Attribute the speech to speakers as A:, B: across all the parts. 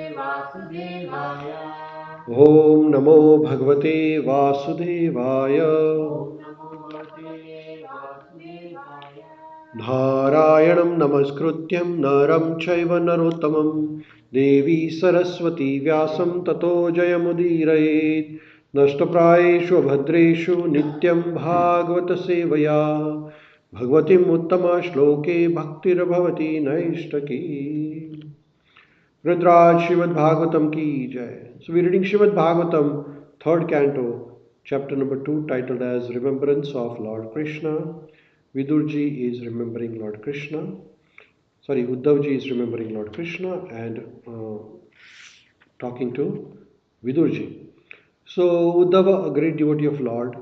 A: वासुदेवाय।
B: ॐ नमो भगवते वासुदेवाय। नारायणं नमस्कृत्यं नरं चैव नरोत्तमं देवी सरस्वती व्यासं ततो जयमुदीरयेत्। नष्टप्रायेषु भद्रेषु नित्यं भागवत सेवया भगवतीम् उत्तमश्लोके भक्तिर्भवति नैष्टकी। Rudraj Srimad Bhagavatam ki jai. So we're reading Srimad Bhagavatam, third canto, chapter number 2, titled as Remembrance of Lord Krishna. Vidurji is remembering Lord Krishna. Sorry, Uddhavji is remembering Lord Krishna and talking to Vidurji. So Uddhava, a great devotee of Lord,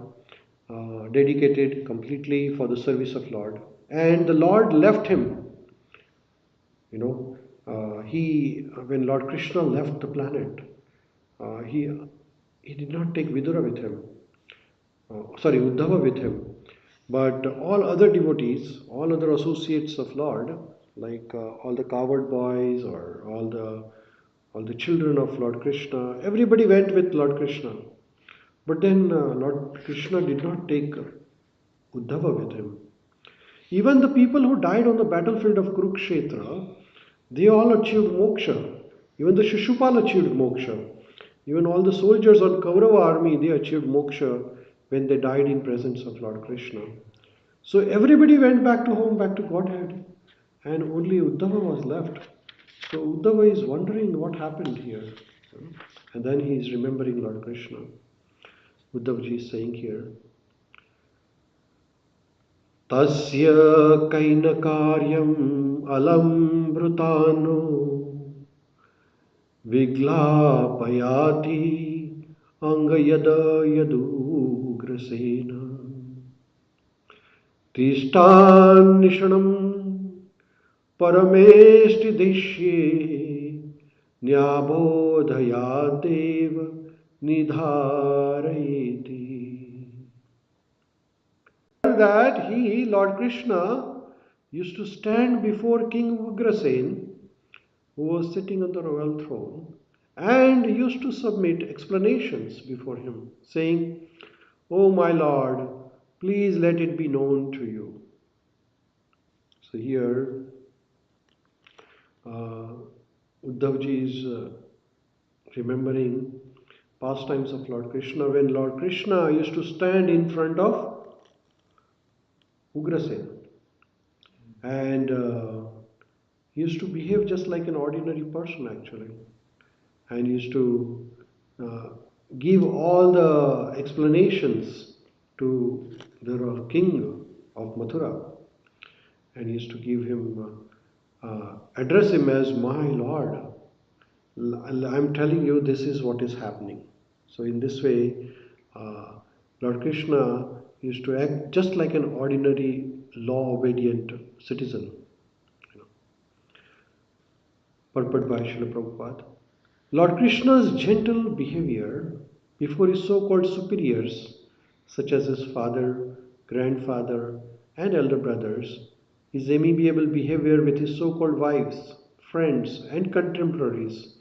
B: dedicated completely for the service of Lord, and the Lord left him. When Lord Krishna left the planet, he did not take Vidura with him. Uddhava with him. But all other devotees, all other associates of Lord, like all the coward boys or all the children of Lord Krishna, everybody went with Lord Krishna. But then Lord Krishna did not take Uddhava with him. Even the people who died on the battlefield of Kurukshetra, they all achieved moksha. Even the Shishupal achieved moksha. Even all the soldiers on Kaurava army, they achieved moksha when they died in presence of Lord Krishna. So everybody went back to home, back to Godhead, and only Uddhava was left. So Uddhava is wondering what happened here. And then he is remembering Lord Krishna. Uddhavji is saying here, तस्य कैनकार्यम् अलम्भृतानो विग्लापयाति अङ्गयद यदुग्रसेन तिष्ठान्निषणं परमेष्टिदिश्ये न्याबोधयादेव निधारयेति. That he, Lord Krishna, used to stand before King Ugrasen, who was sitting on the royal throne, and used to submit explanations before him, saying, "O my Lord, please let it be known to you." So here, Uddhavji is remembering pastimes of Lord Krishna when Lord Krishna used to stand in front of Ugrasen. And he used to behave just like an ordinary person actually, and used to give all the explanations to the king of Mathura, and used to give him address him as my lord. I'm telling you, this is what is happening. So in this way, Lord Krishna used to act just like an ordinary law-obedient citizen. Purport by Srila Prabhupada. Lord Krishna's gentle behavior before his so-called superiors, such as his father, grandfather, and elder brothers, his amiable behavior with his so-called wives, friends, and contemporaries,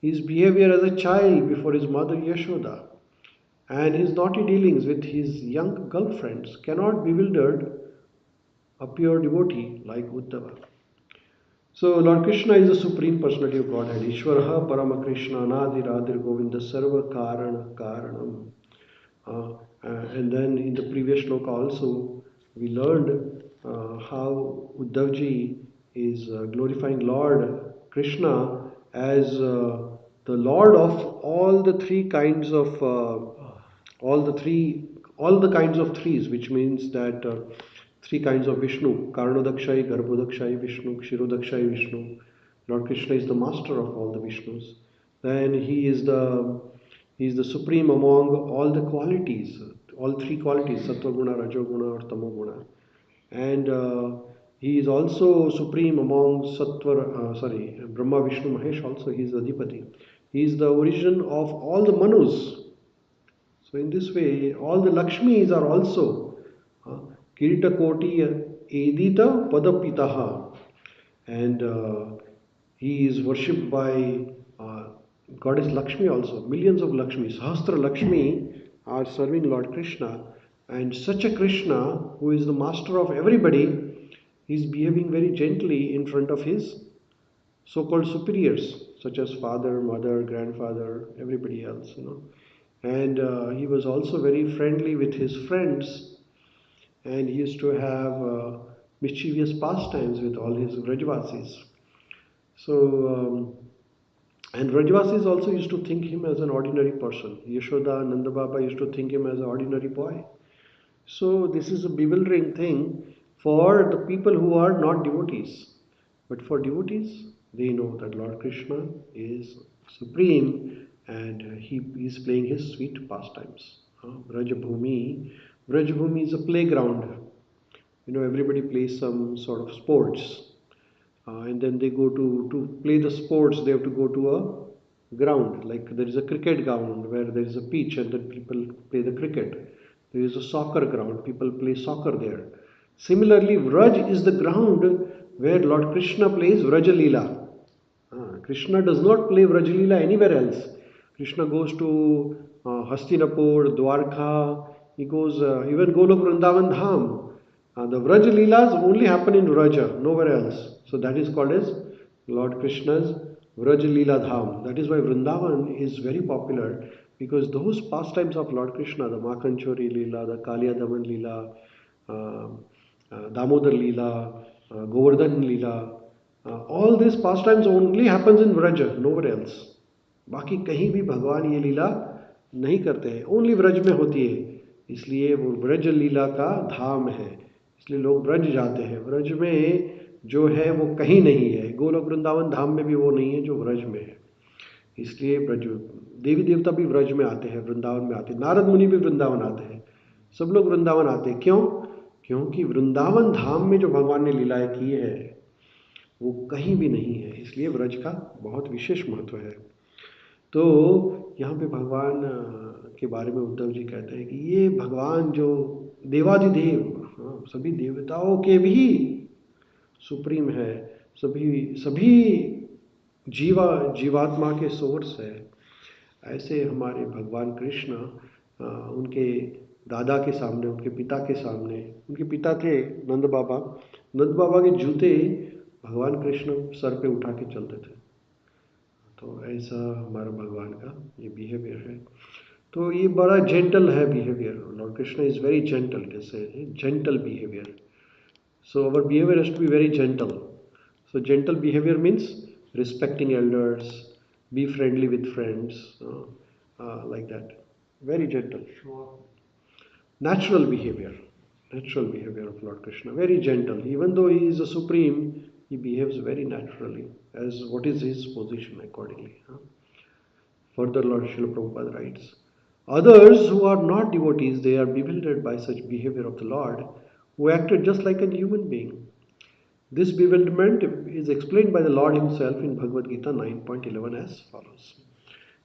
B: his behavior as a child before his mother Yashoda, and his naughty dealings with his young girlfriends cannot bewilder a pure devotee like Uddhava. So Lord Krishna is the Supreme Personality of Godhead. Ishvaraha Parama Krishna Anadi Radhir Govinda Sarva Karana Karanam. And then in the previous shloka also we learned how Uddhavji is glorifying Lord Krishna as the Lord of all the three kinds of all the kinds of threes, which means that three kinds of Vishnu: Karanodakshai, Garbhodakshai Vishnu, Kshirodakshai Vishnu. Lord Krishna is the master of all the Vishnus. Then he is the supreme among all the qualities, all three qualities: Sattva Guna, Rajo Guna, or Tamo Guna. And he is also supreme among Brahma, Vishnu, Mahesh. Also, he is the Adhipati. He is the origin of all the Manus. So in this way, all the Lakshmis are also Kirita Koti Edita Padapitaha, and he is worshipped by goddess Lakshmi also. Millions of Lakshmi, Sahasra Lakshmi are serving Lord Krishna. And such a Krishna, who is the master of everybody, is behaving very gently in front of his so-called superiors, such as father, mother, grandfather, everybody else, And he was also very friendly with his friends, and he used to have mischievous pastimes with all his Vrajvasis. So, and Vrajvasis also used to think him as an ordinary person. Yashoda, Nanda Baba used to think him as an ordinary boy. So this is a bewildering thing for the people who are not devotees. But for devotees, they know that Lord Krishna is supreme and he is playing his sweet pastimes. Vrajabhumi. Vrajabhumi is a playground. Everybody plays some sort of sports. And then they go to play the sports, they have to go to a ground. Like there is a cricket ground where there is a pitch and then people play the cricket. There is a soccer ground, people play soccer there. Similarly, Vraj is the ground where Lord Krishna plays Vrajalila. Krishna does not play Vrajalila anywhere else. Krishna goes to Hastinapur, Dwarka, he goes even Golok Vrindavan Dham. The Vraj Leelas only happen in Vraja, nowhere else. So that is called as Lord Krishna's Vraj Leela Dham. That is why Vrindavan is very popular, because those pastimes of Lord Krishna, the Makanchori Leela, the Kaliya Daman Leela, Damodar Leela, Govardhan Leela, all these pastimes only happens in Vraja, nowhere else. बाकी कहीं भी भगवान ये लीला नहीं करते हैं, only Vraj में होती है, इसलिए वो व्रज लीला का धाम है, इसलिए लोग व्रज जाते हैं. व्रज में जो है वो कहीं नहीं है, गोलोक वृंदावन धाम में भी वो नहीं है जो व्रज में है. इसलिए व्रज देवी देवता भी व्रज में आते हैं, वृंदावन में आते हैं, नारद मुनि भी वृंदावन आते हैं, सब लोग वृंदावन आते हैं. क्यों? क्योंकि वृंदावन धाम में जो भगवान ने लीलाएं की है वो कहीं भी नहीं है, इसलिए व्रज का बहुत विशेष महत्व है. तो यहाँ पे भगवान के बारे में उद्धव जी कहते हैं कि ये भगवान जो देवादिदेव, सभी देवताओं के भी सुप्रीम है, सभी जीवात्मा के सोर्स है. ऐसे हमारे भगवान कृष्ण उनके दादा के सामने, उनके पिता के सामने, उनके पिता थे नंद बाबा के जूते भगवान कृष्ण सर पे उठा के चलते थे. तो ऐसा हमारा भगवान का ये बिहेवियर है. तो ये बड़ा जेंटल है behaviour. Lord Krishna is very gentle, जैसे gentle behaviour. So our behaviour has to be very gentle. So gentle behaviour means respecting elders, be friendly with friends, like that. Very gentle. Natural behavior of Lord Krishna, very gentle. Even though he is a supreme, he behaves very naturally, as what is his position accordingly. Further, Lord Srila Prabhupada writes, others who are not devotees, they are bewildered by such behavior of the Lord, who acted just like a human being. This bewilderment is explained by the Lord himself in Bhagavad Gita 9.11 as follows.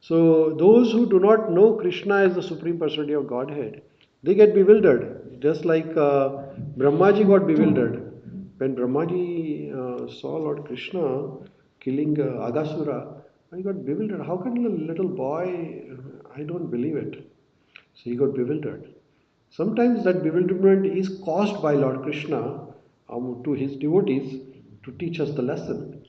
B: So, those who do not know Krishna as the Supreme Personality of Godhead, they get bewildered, just like Brahmaji got bewildered. When Brahmaji saw Lord Krishna killing Agasura, he got bewildered. How can a little boy, I don't believe it. So he got bewildered. Sometimes that bewilderment is caused by Lord Krishna to his devotees to teach us the lesson.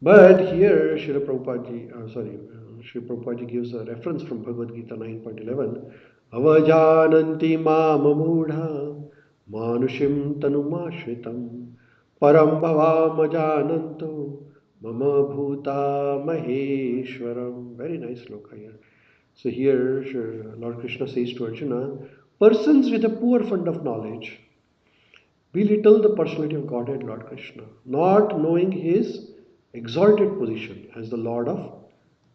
B: But here Srila Prabhupada gives a reference from Bhagavad Gita 9.11. Avajananti mamamudha manushim tanumashritam param bhavamajananto mama bhuta maheshwaram. Very nice sloka here. So here Lord Krishna says to Arjuna, persons with a poor fund of knowledge belittle the personality of Godhead Lord Krishna, not knowing his exalted position as the Lord of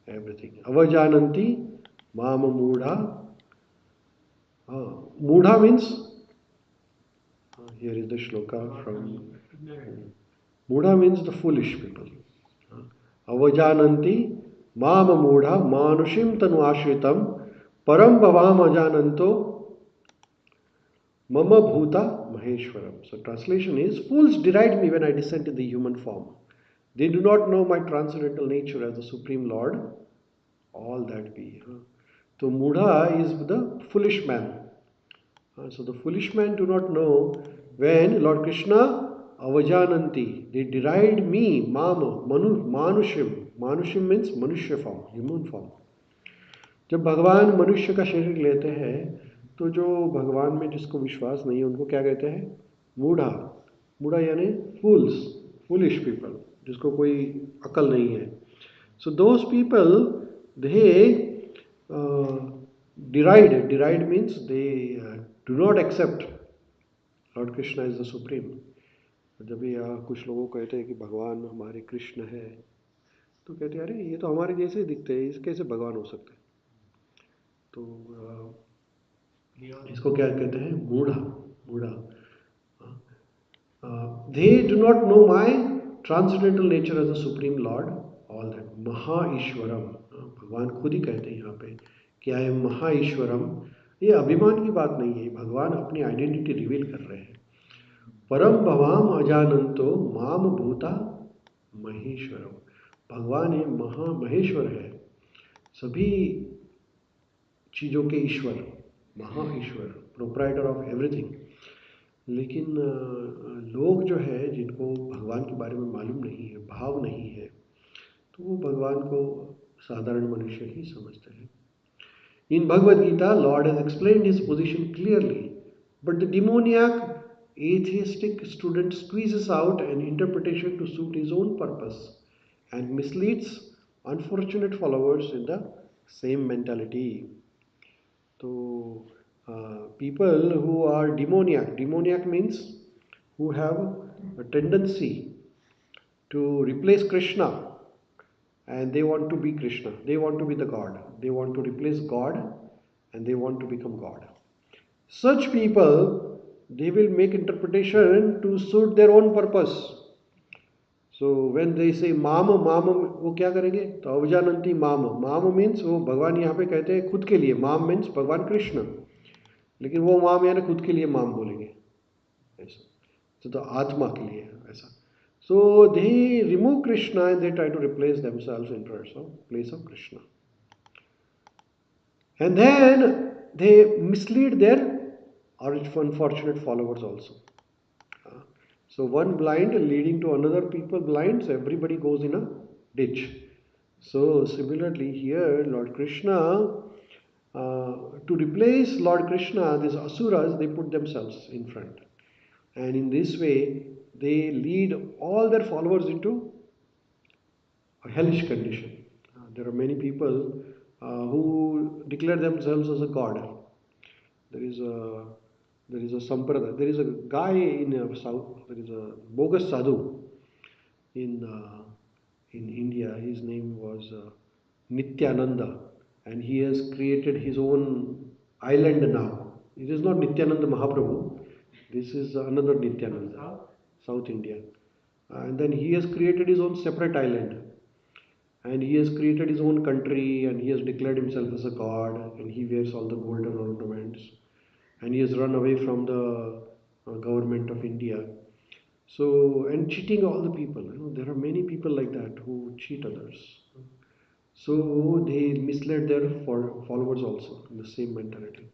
B: everything. Avajananti mamamudha. Mudha means, here is the shloka from, Mudha means the foolish people. Avajananti mama mudha manushim tanu ashritam param bhavam ajananto mama bhuta maheshwaram. So translation is, fools deride me when I descend in the human form. They do not know my transcendental nature as the Supreme Lord, all that be. So Mudha is the foolish man. So the foolish man do not know when Lord Krishna avajananti, they deride me, mama, manushim. Manushim means manushya form, human form. जब भगवान मनुष्य का शरीर लेते हैं तो जो भगवान में जिसको विश्वास नहीं है उनको क्या कहते हैं? मूढ़ा. मूढ़ा यानी फूल्स, फूलिश पीपल, जिसको कोई अकल नहीं है. So those people, they deride means they do not accept Lord Krishna is the supreme. जब ये कुछ लोगों को कहते हैं कि भगवान हमारे कृष्ण है, तो कहते हैं अरे ये तो हमारे जैसे ही दिखते हैं, इस कैसे भगवान हो सकते हैं? तो इसको क्या कहते हैं? मूढ़ा. मूढ़ा. They do not know my transcendental nature as the supreme Lord, all that. महा ईश्वरम, भगवान खुद ही कहते हैं यहाँ पे कि आई एम महा ईश्वरम. ये अभिमान की बात नहीं है, भगवान अपनी आइडेंटिटी रिवील कर रहे हैं. परम भवाम अजानंतो माम भूता महेश्वरम. भगवान ये महा महेश्वर है, सभी चीज़ों के ईश्वर, महा ईश्वर, प्रोप्राइटर ऑफ एवरीथिंग. लेकिन लोग जो है जिनको भगवान के बारे में मालूम नहीं है, भाव नहीं है, तो वो भगवान को साधारण मनुष्य ही समझते हैं. In Bhagavad Gita, Lord has explained his position clearly, but the demoniac atheistic student squeezes out an interpretation to suit his own purpose and misleads unfortunate followers in the same mentality. So, people who are demoniac means who have a tendency to replace Krishna, and they want to be Krishna, they want to be the God, they want to replace God and they want to become God. Such people, they will make interpretation to suit their own purpose. So when they say माम, वो क्या करेंगे? तो अवजानंती माम. माम means वो भगवान यहाँ पे कहते हैं खुद के लिए. माम मीन्स भगवान कृष्ण, लेकिन वो माम यानी खुद के लिए माम बोलेंगे ऐसा, तो आत्मा के लिए ऐसा. So they remove Krishna and they try to replace themselves in place of Krishna. And then they mislead their unfortunate followers also. So one blind leading to another people blind, so everybody goes in a ditch. So similarly here, Lord Krishna, to replace Lord Krishna, these asuras, they put themselves in front. And in this way, they lead all their followers into a hellish condition. There are many people who declare themselves as a god. There is a sampradaya. There is a guy in south. There is a bogus sadhu in India. His name was Nityananda, and he has created his own island now. It is not Nityananda Mahaprabhu. This is another Nityananda, South India. And then he has created his own separate island. And he has created his own country, and he has declared himself as a god, and he wears all the golden ornaments. And he has run away from the government of India. So, and cheating all the people. There are many people like that who cheat others. So they misled their followers also in the same mentality.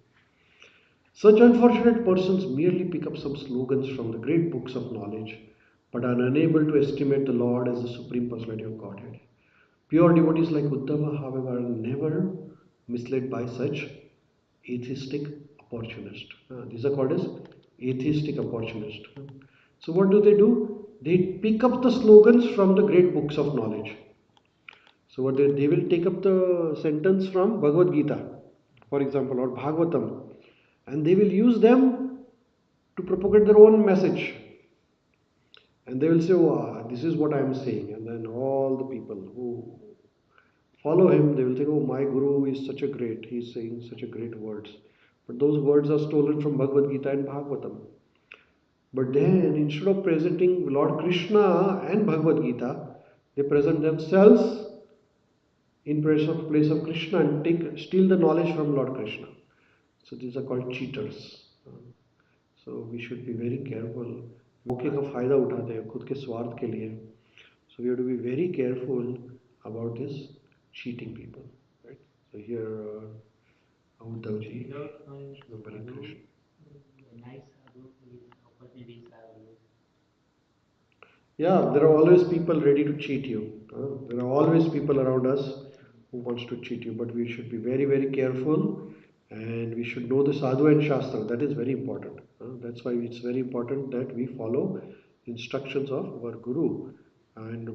B: Such unfortunate persons merely pick up some slogans from the great books of knowledge, but are unable to estimate the Lord as the Supreme Personality of Godhead. Pure devotees like Uddhava, however, are never misled by such atheistic opportunists. These are called as atheistic opportunists. So what do? They pick up the slogans from the great books of knowledge. So what they will take up the sentence from Bhagavad Gita, for example, or Bhagavatam, and they will use them to propagate their own message. And they will say, oh, this is what I am saying. And then all the people who follow him, they will think, oh, my guru is such a great, he is saying such a great words. But those words are stolen from Bhagavad Gita and Bhagavatam. But then, instead of presenting Lord Krishna and Bhagavad Gita, they present themselves in place of Krishna and steal the knowledge from Lord Krishna. So these are called cheaters. So we should be very careful. मौके का फायदा उठाते हैं खुद के स्वार्थ के लिए. So we have to be very careful about this cheating people, right? So here, Uddhavji, Hare Krishna. Yeah, there are always people ready to cheat you. There are always people around us who wants to cheat you, but we should be very, very careful, and we should know the sadhu and shastra. That is very important. That's why it's very important that we follow instructions of our guru and